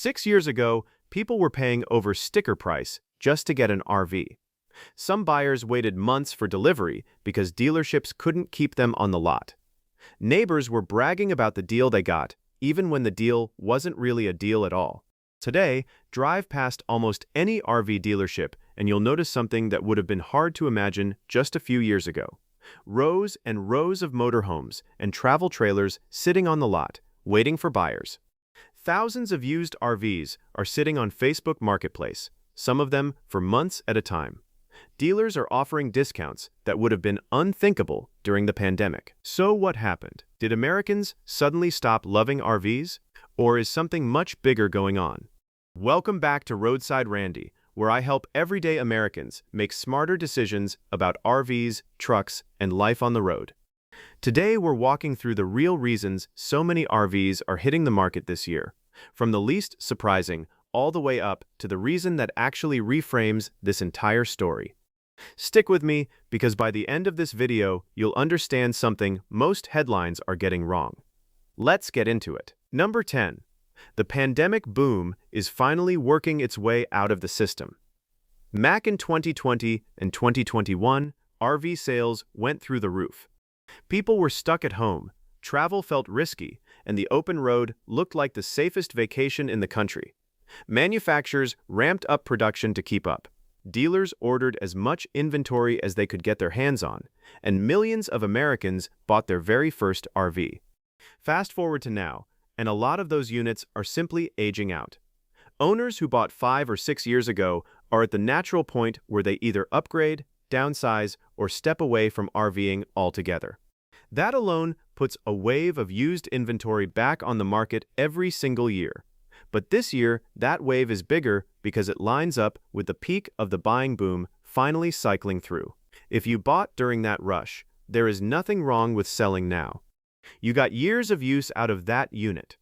6 years ago, people were paying over sticker price just to get an RV. Some buyers waited months for delivery because dealerships couldn't keep them on the lot. Neighbors were bragging about the deal they got, even when the deal wasn't really a deal at all. Today, drive past almost any RV dealership and you'll notice something that would have been hard to imagine just a few years ago. Rows and rows of motorhomes and travel trailers sitting on the lot, waiting for buyers. Thousands of used RVs are sitting on Facebook Marketplace, some of them for months at a time. Dealers are offering discounts that would have been unthinkable during the pandemic. So what happened? Did Americans suddenly stop loving RVs? Or is something much bigger going on? Welcome back to Roadside Randy, where I help everyday Americans make smarter decisions about RVs, trucks, and life on the road. Today we're walking through the real reasons so many RVs are hitting the market this year, from the least surprising all the way up to the reason that actually reframes this entire story. Stick with me because by the end of this video, you'll understand something most headlines are getting wrong. Let's get into it. Number 10. The pandemic boom is finally working its way out of the system. Back in 2020 and 2021, RV sales went through the roof. People were stuck at home, travel felt risky, and the open road looked like the safest vacation in the country. Manufacturers ramped up production to keep up. Dealers ordered as much inventory as they could get their hands on, and millions of Americans bought their very first RV. Fast forward to now, and a lot of those units are simply aging out. Owners who bought 5 or 6 years ago are at the natural point where they either upgrade, downsize, or step away from RVing altogether. That alone puts a wave of used inventory back on the market every single year. But this year, that wave is bigger because it lines up with the peak of the buying boom finally cycling through. If you bought during that rush, there is nothing wrong with selling now. You got years of use out of that unit.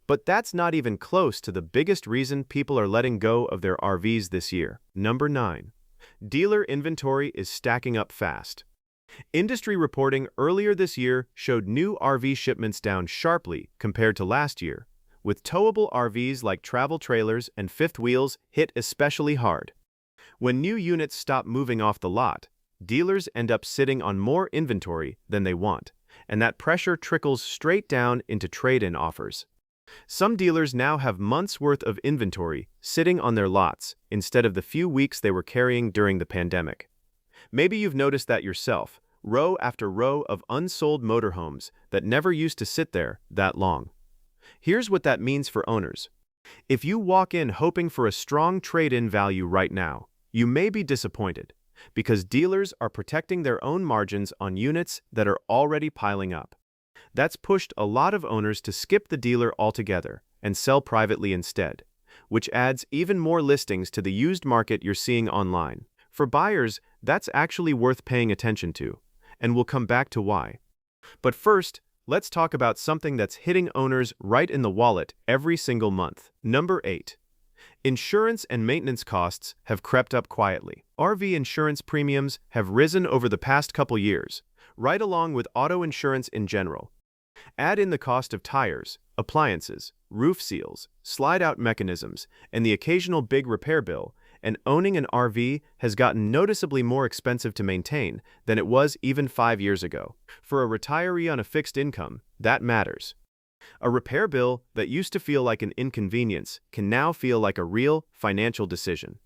But that's not even close to the biggest reason people are letting go of their RVs this year. Number 9. Dealer inventory is stacking up fast. Industry reporting earlier this year showed new RV shipments down sharply compared to last year, with towable RVs like travel trailers and fifth wheels hit especially hard. When new units stop moving off the lot, dealers end up sitting on more inventory than they want, and that pressure trickles straight down into trade-in offers. Some dealers now have months' worth of inventory sitting on their lots instead of the few weeks they were carrying during the pandemic. Maybe you've noticed that yourself, row after row of unsold motorhomes that never used to sit there that long. Here's what that means for owners. If you walk in hoping for a strong trade-in value right now, you may be disappointed because dealers are protecting their own margins on units that are already piling up. That's pushed a lot of owners to skip the dealer altogether and sell privately instead, which adds even more listings to the used market you're seeing online. For buyers, that's actually worth paying attention to, and we'll come back to why. But first, let's talk about something that's hitting owners right in the wallet every single month. Number 8. Insurance and maintenance costs have crept up quietly. RV insurance premiums have risen over the past couple years, right along with auto insurance in general. Add in the cost of tires, appliances, roof seals, slide-out mechanisms, and the occasional big repair bill, and owning an RV has gotten noticeably more expensive to maintain than it was even 5 years ago. For a retiree on a fixed income, that matters. A repair bill that used to feel like an inconvenience can now feel like a real financial decision.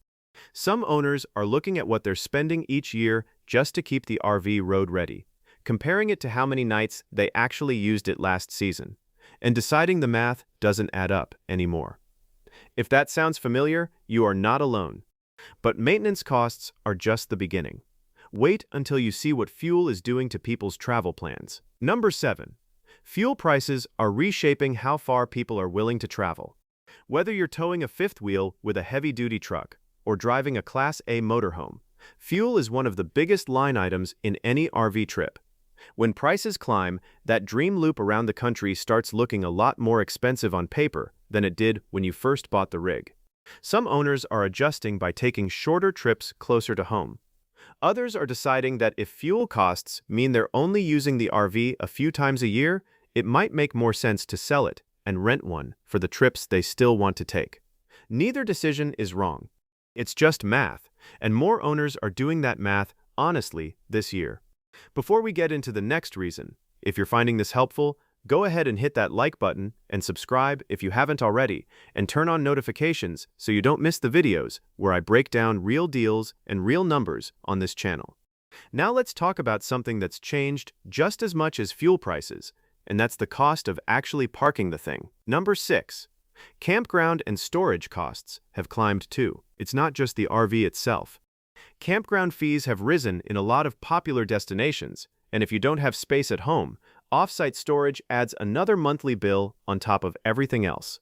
Some owners are looking at what they're spending each year just to keep the RV road-ready, comparing it to how many nights they actually used it last season, and deciding the math doesn't add up anymore. If that sounds familiar, you are not alone. But maintenance costs are just the beginning. Wait until you see what fuel is doing to people's travel plans. Number 7. Fuel prices are reshaping how far people are willing to travel. Whether you're towing a fifth wheel with a heavy-duty truck or driving a Class A motorhome, fuel is one of the biggest line items in any RV trip. When prices climb, that dream loop around the country starts looking a lot more expensive on paper than it did when you first bought the rig. Some owners are adjusting by taking shorter trips closer to home. Others are deciding that if fuel costs mean they're only using the RV a few times a year, it might make more sense to sell it and rent one for the trips they still want to take. Neither decision is wrong. It's just math, and more owners are doing that math honestly this year. Before we get into the next reason, if you're finding this helpful, go ahead and hit that like button and subscribe if you haven't already, and turn on notifications so you don't miss the videos where I break down real deals and real numbers on this channel. Now let's talk about something that's changed just as much as fuel prices, and that's the cost of actually parking the thing. Number 6. Campground and storage costs have climbed too. It's not just the RV itself. Campground fees have risen in a lot of popular destinations, and if you don't have space at home, off-site storage adds another monthly bill on top of everything else.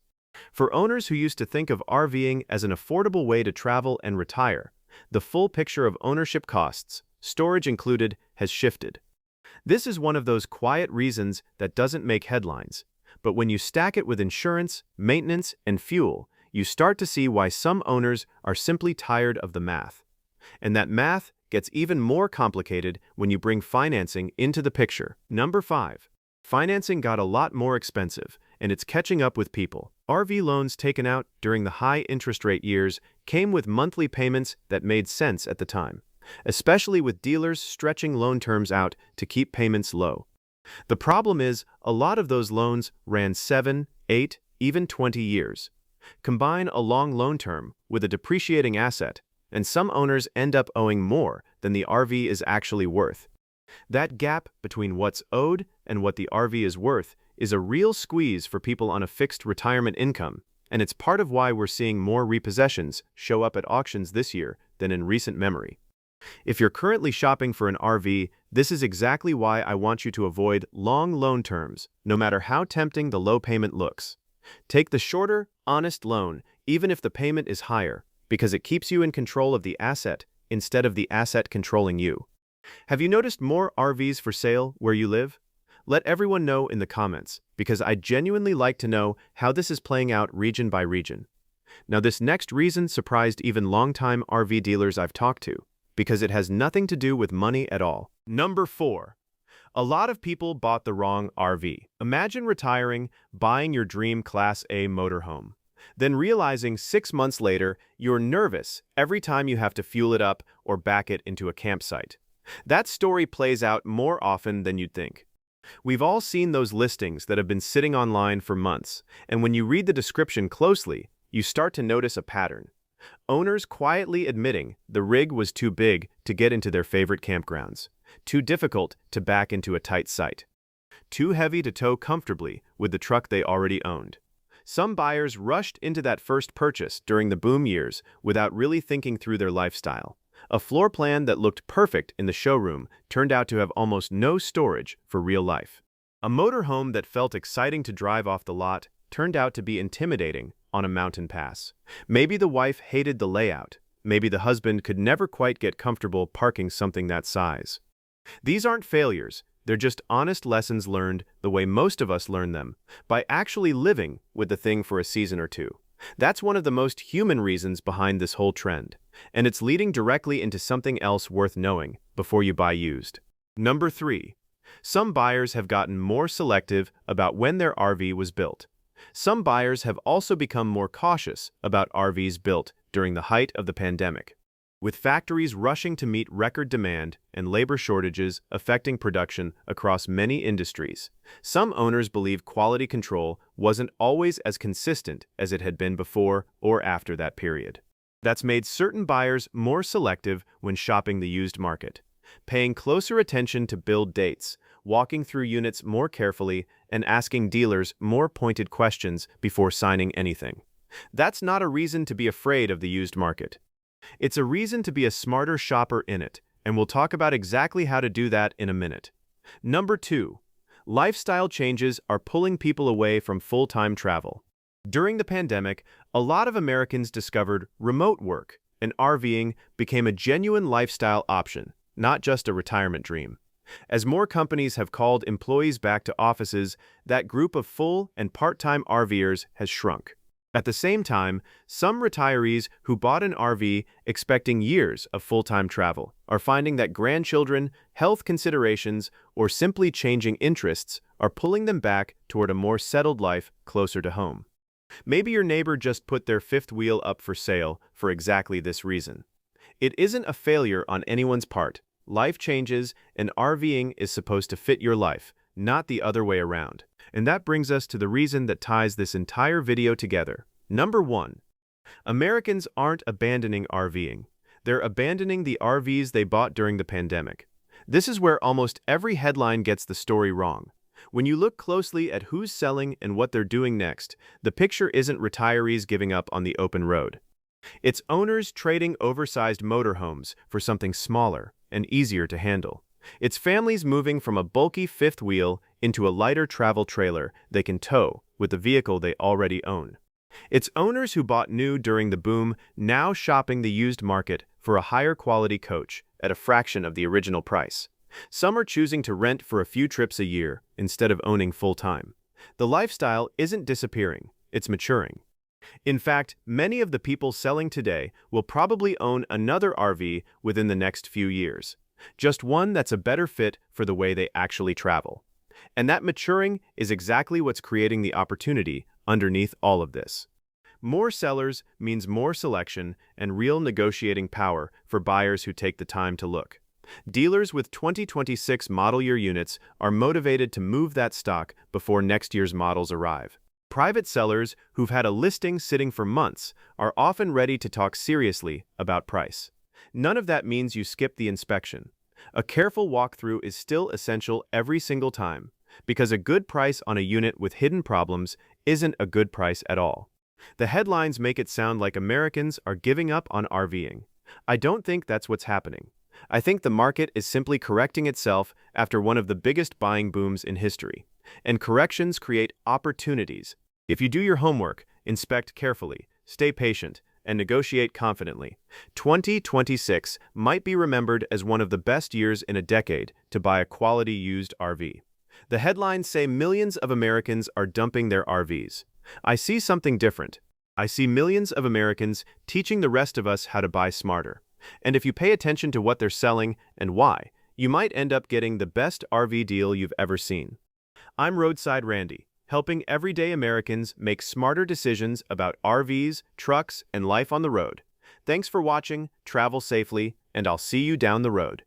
For owners who used to think of RVing as an affordable way to travel and retire, the full picture of ownership costs, storage included, has shifted. This is one of those quiet reasons that doesn't make headlines, but when you stack it with insurance, maintenance, and fuel, you start to see why some owners are simply tired of the math. And that math gets even more complicated when you bring financing into the picture. Number 5. Financing got a lot more expensive, and it's catching up with people. RV loans taken out during the high interest rate years came with monthly payments that made sense at the time, especially with dealers stretching loan terms out to keep payments low. The problem is, a lot of those loans ran 7, 8, even 20 years. Combine a long loan term with a depreciating asset, and some owners end up owing more than the RV is actually worth. That gap between what's owed and what the RV is worth is a real squeeze for people on a fixed retirement income, and it's part of why we're seeing more repossessions show up at auctions this year than in recent memory. If you're currently shopping for an RV, this is exactly why I want you to avoid long loan terms, no matter how tempting the low payment looks. Take the shorter, honest loan, even if the payment is higher, because it keeps you in control of the asset instead of the asset controlling you. Have you noticed more RVs for sale where you live? Let everyone know in the comments, because I genuinely like to know how this is playing out region by region. Now, this next reason surprised even longtime RV dealers I've talked to, because it has nothing to do with money at all. Number 4. A lot of people bought the wrong RV. Imagine retiring, buying your dream Class A motorhome, then realizing 6 months later you're nervous every time you have to fuel it up or back it into a campsite. That story plays out more often than you'd think. We've all seen those listings that have been sitting online for months, and when you read the description closely, you start to notice a pattern. Owners quietly admitting the rig was too big to get into their favorite campgrounds, too difficult to back into a tight site, too heavy to tow comfortably with the truck they already owned. Some buyers rushed into that first purchase during the boom years without really thinking through their lifestyle. A floor plan that looked perfect in the showroom turned out to have almost no storage for real life. A motorhome that felt exciting to drive off the lot turned out to be intimidating on a mountain pass. Maybe the wife hated the layout. Maybe the husband could never quite get comfortable parking something that size. These aren't failures. They're just honest lessons learned the way most of us learn them, by actually living with the thing for a season or two. That's one of the most human reasons behind this whole trend, and it's leading directly into something else worth knowing before you buy used. Number 3. Some buyers have gotten more selective about when their RV was built. Some buyers have also become more cautious about RVs built during the height of the pandemic. With factories rushing to meet record demand and labor shortages affecting production across many industries, some owners believe quality control wasn't always as consistent as it had been before or after that period. That's made certain buyers more selective when shopping the used market, paying closer attention to build dates, walking through units more carefully, and asking dealers more pointed questions before signing anything. That's not a reason to be afraid of the used market. It's a reason to be a smarter shopper in it, and we'll talk about exactly how to do that in a minute. Number 2. Lifestyle changes are pulling people away from full-time travel. During the pandemic, a lot of Americans discovered remote work, and RVing became a genuine lifestyle option, not just a retirement dream. As more companies have called employees back to offices, that group of full and part-time RVers has shrunk. At the same time, some retirees who bought an RV expecting years of full-time travel are finding that grandchildren, health considerations, or simply changing interests are pulling them back toward a more settled life closer to home. Maybe your neighbor just put their fifth wheel up for sale for exactly this reason. It isn't a failure on anyone's part. Life changes, and RVing is supposed to fit your life, not the other way around. And that brings us to the reason that ties this entire video together. Number 1. Americans aren't abandoning RVing. They're abandoning the RVs they bought during the pandemic. This is where almost every headline gets the story wrong. When you look closely at who's selling and what they're doing next, the picture isn't retirees giving up on the open road. It's owners trading oversized motorhomes for something smaller and easier to handle. It's families moving from a bulky fifth wheel into a lighter travel trailer they can tow with the vehicle they already own. It's owners who bought new during the boom now shopping the used market for a higher quality coach at a fraction of the original price. Some are choosing to rent for a few trips a year instead of owning full-time. The lifestyle isn't disappearing, it's maturing. In fact, many of the people selling today will probably own another RV within the next few years. Just one that's a better fit for the way they actually travel. And that maturing is exactly what's creating the opportunity underneath all of this. More sellers means more selection and real negotiating power for buyers who take the time to look. Dealers with 2026 model year units are motivated to move that stock before next year's models arrive. Private sellers who've had a listing sitting for months are often ready to talk seriously about price. None of that means you skip the inspection. A careful walkthrough is still essential every single time, because a good price on a unit with hidden problems isn't a good price at all. The headlines make it sound like Americans are giving up on RVing. I don't think that's what's happening. I think the market is simply correcting itself after one of the biggest buying booms in history. And corrections create opportunities. If you do your homework, inspect carefully, stay patient, and negotiate confidently, 2026 might be remembered as one of the best years in a decade to buy a quality used RV. The headlines say millions of Americans are dumping their RVs. I see something different. I see millions of Americans teaching the rest of us how to buy smarter. And if you pay attention to what they're selling and why, you might end up getting the best RV deal you've ever seen. I'm Roadside Randy, helping everyday Americans make smarter decisions about RVs, trucks, and life on the road. Thanks for watching, travel safely, and I'll see you down the road.